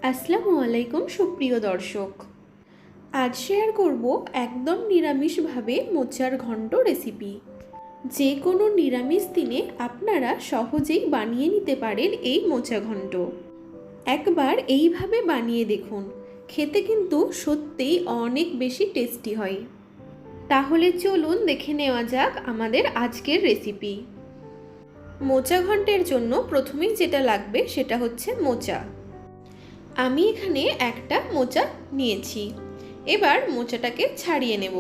আসসালামু আলাইকুম সুপ্রিয় দর্শক। আজ শেয়ার করব একদম নিরামিষভাবে মোচার ঘন্ট রেসিপি। যে কোনো নিরামিষ দিনে আপনারা সহজেই বানিয়ে নিতে পারেন এই মোচা ঘন্ট। একবার এইভাবে বানিয়ে দেখুন, খেতে কিন্তু সত্যিই অনেক বেশি টেস্টি হয়। তাহলে চলুন দেখে নেওয়া যাক আমাদের আজকের রেসিপি। মোচা ঘন্টের জন্য প্রথমেই যেটা লাগবে সেটা হচ্ছে মোচা। আমি এখানে একটা মোচা নিয়েছি। এবার মোচাটাকে ছাড়িয়ে নেব।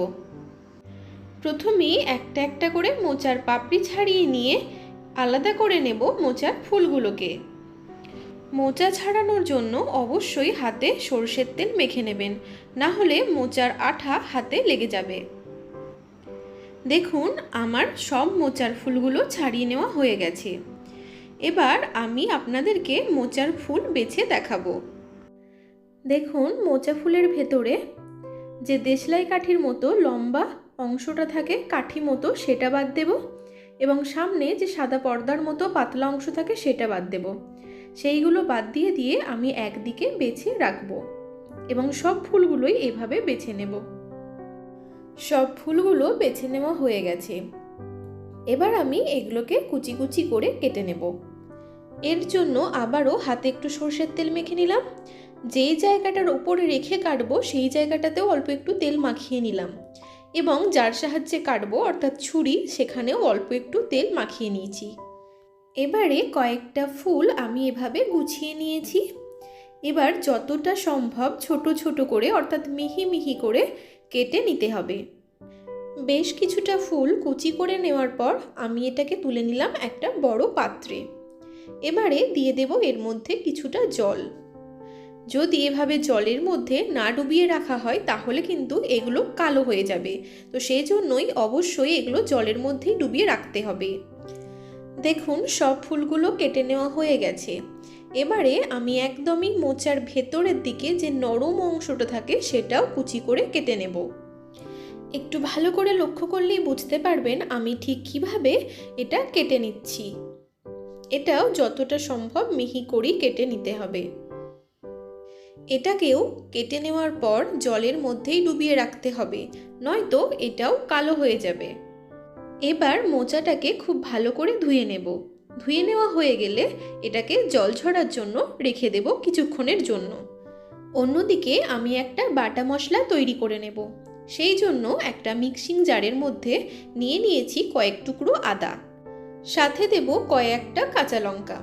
প্রথমেই একটা একটা করে মোচার পাপড়ি ছাড়িয়ে নিয়ে আলাদা করে নেব মোচার ফুলগুলোকে। মোচা ছাড়ানোর জন্য অবশ্যই হাতে সরষের তেল মেখে নেবেন, না হলে মোচার আঠা হাতে লেগে যাবে। দেখুন আমার সব মোচার ফুলগুলো ছাড়িয়ে নেওয়া হয়ে গেছে। এবার আমি আপনাদেরকে মোচার ফুল বেছে দেখাবো। দেখুন মোচা ফুলের ভেতরে যে দেশলাই কাঠির মতো লম্বা অংশটা থাকে কাঠি মতো সেটা বাদ দেব, এবং সামনে যে সাদা পর্দার মতো পাতলা অংশ থাকে সেটা বাদ দেব। সেইগুলো বাদ দিয়ে আমি একদিকে বেছে রাখবো এবং সব ফুলগুলোই এভাবে বেছে নেব। সব ফুলগুলো বেছে নেওয়া হয়ে গেছে। এবার আমি এগুলোকে কুচি কুচি করে কেটে নেব। এর জন্য আবারও হাতে একটু সরষের তেল মেখে নিলাম। যেই জায়গাটার উপরে রেখে কাটবো সেই জায়গাটাতেও অল্প একটু তেল মাখিয়ে নিলাম, এবং যার সাহায্যে কাটবো অর্থাৎ ছুরি, সেখানেও অল্প একটু তেল মাখিয়ে নিয়েছি। এবারে কয়েকটা ফুল আমি এভাবে গুছিয়ে নিয়েছি। এবার যতটা সম্ভব ছোট ছোট করে অর্থাৎ মিহি মিহি করে কেটে নিতে হবে। বেশ কিছুটা ফুল কুচি করে নেওয়ার পর আমি এটাকে তুলে নিলাম একটা বড় পাত্রে। এবারে দিয়ে দেব এর মধ্যে কিছুটা জল। যদি এভাবে জলের মধ্যে না ডুবিয়ে রাখা হয় তাহলে কিন্তু এগুলো কালো হয়ে যাবে, তো সেই জন্যই অবশ্যই এগুলো জলের মধ্যেই ডুবিয়ে রাখতে হবে। দেখুন সব ফুলগুলো কেটে নেওয়া হয়ে গেছে। এবারে আমি একদমই মোচার ভেতরের দিকে যে নরম অংশটা থাকে সেটাও কুচি করে কেটে নেব। একটু ভালো করে লক্ষ্য করলেই বুঝতে পারবেন আমি ঠিক কিভাবে এটা কেটে নিচ্ছি। এটাও যতটা সম্ভব মিহি করেই কেটে নিতে হবে। এটাকেও কেটে নেওয়ার পর জলের মধ্যেই ডুবিয়ে রাখতে হবে, নয়তো এটাও কালো হয়ে যাবে। এবার মোচাটাকে খুব ভালো করে ধুয়ে নেব। ধুয়ে নেওয়া হয়ে গেলে এটাকে জল ঝরার জন্য রেখে দেব কিছুক্ষণের জন্য। অন্যদিকে আমি একটা বাটা মশলা তৈরি করে নেব। সেই জন্য একটা মিক্সিং জারের মধ্যে নিয়ে নিয়েছি কয়েক টুকরো আদা, সাথে দেব কয়েকটা কাঁচা লঙ্কা।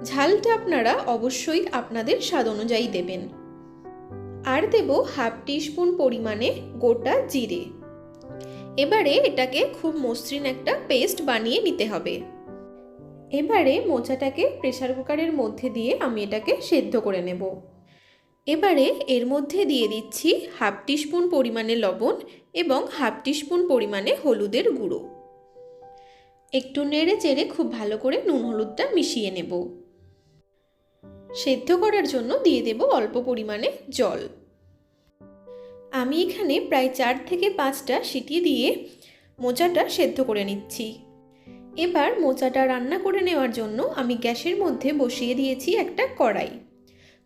ঝালটা আপনারা অবশ্যই আপনাদের স্বাদ অনুযায়ী দেবেন। আর দেব হাফ টিস্পুন পরিমাণে গোটা জিরে। এবারে এটাকে খুব মসৃণ একটা পেস্ট বানিয়ে নিতে হবে। এবারে মোচাটাকে প্রেসার কুকারের মধ্যে দিয়ে আমি এটাকে সেদ্ধ করে নেব। এবারে এর মধ্যে দিয়ে দিচ্ছি হাফ টিস্পুন পরিমাণে লবণ এবং হাফ টিস্পুন পরিমাণে হলুদের গুঁড়ো। একটু নেড়ে চেড়ে খুব ভালো করে নুন হলুদটা মিশিয়ে নেব। সেদ্ধ করার জন্য দিয়ে দেব অল্প পরিমাণে জল। আমি এখানে প্রায় 4 থেকে 5টা সিটি দিয়ে মোচাটা সেদ্ধ করে নিচ্ছি। এবার মোচাটা রান্না করে নেওয়ার জন্য আমি গ্যাসের মধ্যে বসিয়ে দিয়েছি একটা কড়াই।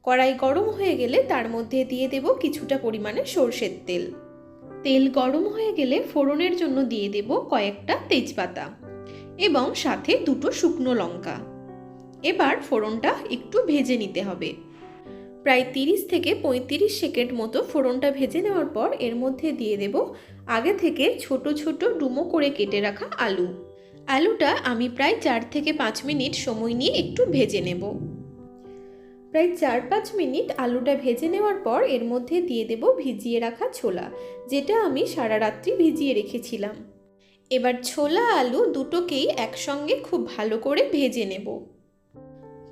কড়াই গরম হয়ে গেলে তার মধ্যে দিয়ে দেব কিছুটা পরিমাণে সরষের তেল। তেল গরম হয়ে গেলে ফোড়নের জন্য দিয়ে দেব কয়েকটা তেজপাতা এবং সাথে 2টো শুকনো লঙ্কা। এবার ফোড়নটা একটু ভেজে নিতে হবে। প্রায় 30 থেকে 35 সেকেন্ড মতো ফোড়নটা ভেজে নেওয়ার পর এর মধ্যে দিয়ে দেব আগে থেকে ছোট ছোট ডুমো করে কেটে রাখা আলু। আলুটা আমি প্রায় 4 থেকে 5 মিনিট সময় নিয়ে একটু ভেজে নেব। প্রায় 4-5 মিনিট আলুটা ভেজে নেওয়ার পর এর মধ্যে দিয়ে দেব ভিজিয়ে রাখা ছোলা, যেটা আমি সারা রাত্রি ভিজিয়ে রেখেছিলাম। এবার ছোলা আলু দুটোকেই একসঙ্গে খুব ভালো করে ভেজে নেব।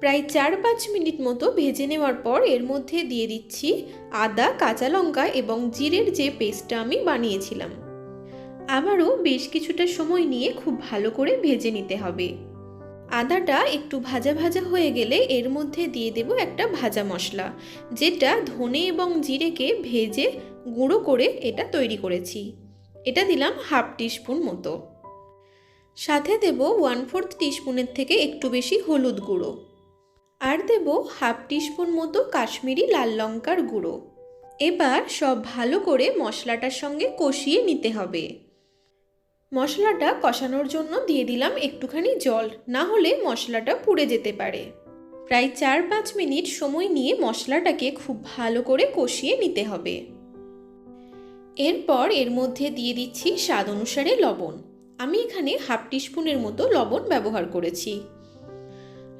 প্রায় 4-5 মিনিট মতো ভেজে নেওয়ার পর এর মধ্যে দিয়ে দিচ্ছি আদা, কাঁচা লঙ্কা এবং জিরের যে পেস্টটা আমি বানিয়েছিলাম। আবারও বেশ কিছুটা সময় নিয়ে খুব ভালো করে ভেজে নিতে হবে। আদাটা একটু ভাজা ভাজা হয়ে গেলে এর মধ্যে দিয়ে দেব একটা ভাজা মশলা, যেটা ধনে এবং জিরেকে ভেজে গুঁড়ো করে এটা তৈরি করেছি। এটা দিলাম হাফ টিস্পুন মতো। সাথে দেব 1/4 টিস্পুনের থেকে একটু বেশি হলুদ গুঁড়ো। আর দেব হাফ টিস্পুন মতো কাশ্মীরি লাল লঙ্কার গুঁড়ো। এবার সব ভালো করে মশলাটার সঙ্গে কষিয়ে নিতে হবে। মশলাটা কষানোর জন্য দিয়ে দিলাম একটুখানি জল, না হলে মশলাটা পুড়ে যেতে পারে। প্রায় 4-5 মিনিট সময় নিয়ে মশলাটাকে খুব ভালো করে কষিয়ে নিতে হবে। এরপর এর মধ্যে দিয়ে দিচ্ছি স্বাদ অনুসারে লবণ। আমি এখানে হাফ টিস্পুনের মতো লবণ ব্যবহার করেছি।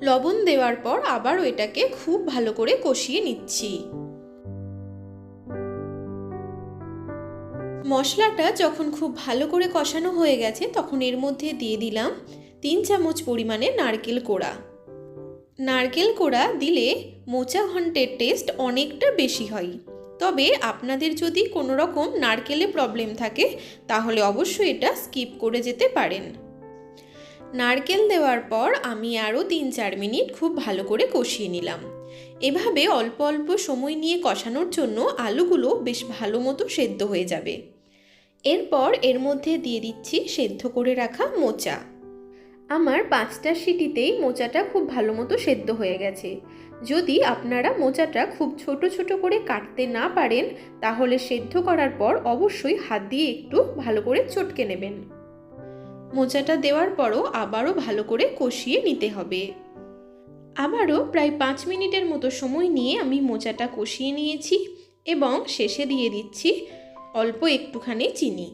লবণ দেওয়ার পর আবারও এটাকে খুব ভালো করে কষিয়ে নিচ্ছি। মশলাটা যখন খুব ভালো করে কষানো হয়ে গেছে তখন এর মধ্যে দিয়ে দিলাম 3 চামচ পরিমাণে নারকেল কোড়া। নারকেল কোড়া দিলে মোচা ঘন্টের টেস্ট অনেকটা বেশি হয়। তবে আপনাদের যদি কোনো রকম নারকেলে প্রবলেম থাকে তাহলে অবশ্যই এটা স্কিপ করে যেতে পারেন। নারকেল দেওয়ার পর আমি আরও 3-4 মিনিট খুব ভালো করে কষিয়ে নিলাম। এভাবে অল্প অল্প সময় নিয়ে কষানোর জন্য আলুগুলো বেশ ভালো মতো সেদ্ধ হয়ে যাবে। এরপর এর মধ্যে দিয়ে দিচ্ছি সেদ্ধ করে রাখা মোচা। আমার 5টা সিটিতেই মোচাটা খুব ভালো মতো সেদ্ধ হয়ে গেছে। যদি আপনারা মোচাটা খুব ছোট ছোট করে কাটতে না পারেন তাহলে সেদ্ধ করার পর অবশ্যই হাত দিয়ে একটু ভালো করে চটকে নেবেন। মোচাটা দেওয়ার পরও আবারও ভালো করে কষিয়ে নিতে হবে। আবারও প্রায় 5 মিনিটের মতো সময় নিয়ে আমি মোচাটা কষিয়ে নিয়েছি এবং শেষে দিয়ে দিচ্ছি অল্প একটুখানি চিনি।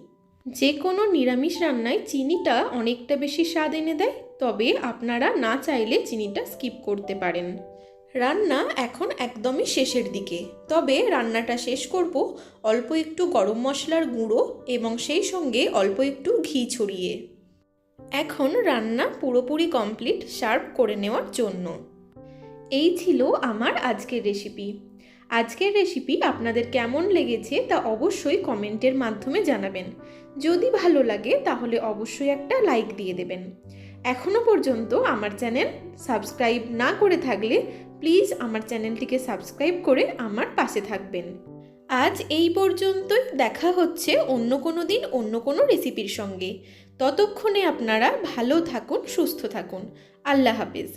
যে কোনো নিরামিষ রান্নায় চিনিটা অনেকটা বেশি স্বাদ এনে দেয়, তবে আপনারা না চাইলে চিনিটা স্কিপ করতে পারেন। রান্না এখন একদমই শেষের দিকে, তবে রান্নাটা শেষ করব অল্প একটু গরম মশলার গুঁড়ো এবং সেই সঙ্গে অল্প একটু ঘি ছড়িয়ে। এখন রান্না পুরোপুরি কমপ্লিট সার্ভ করে নেওয়ার জন্য। এই ছিল আমার আজকের রেসিপি। আজকের রেসিপি আপনাদের কেমন লেগেছে তা অবশ্যই কমেন্টের মাধ্যমে জানাবেন। যদি ভালো লাগে তাহলে অবশ্যই একটা লাইক দিয়ে দেবেন। এখনও পর্যন্ত আমার চ্যানেল সাবস্ক্রাইব না করে থাকলে প্লিজ আমার চ্যানেলটিকে সাবস্ক্রাইব করে আমার পাশে থাকবেন। আজ এই পর্যন্তই, দেখা হচ্ছে অন্য কোনো দিন অন্য কোনো রেসিপির সঙ্গে। ততক্ষণে আপনারা ভালো থাকুন, সুস্থ থাকুন। আল্লাহ হাফেজ।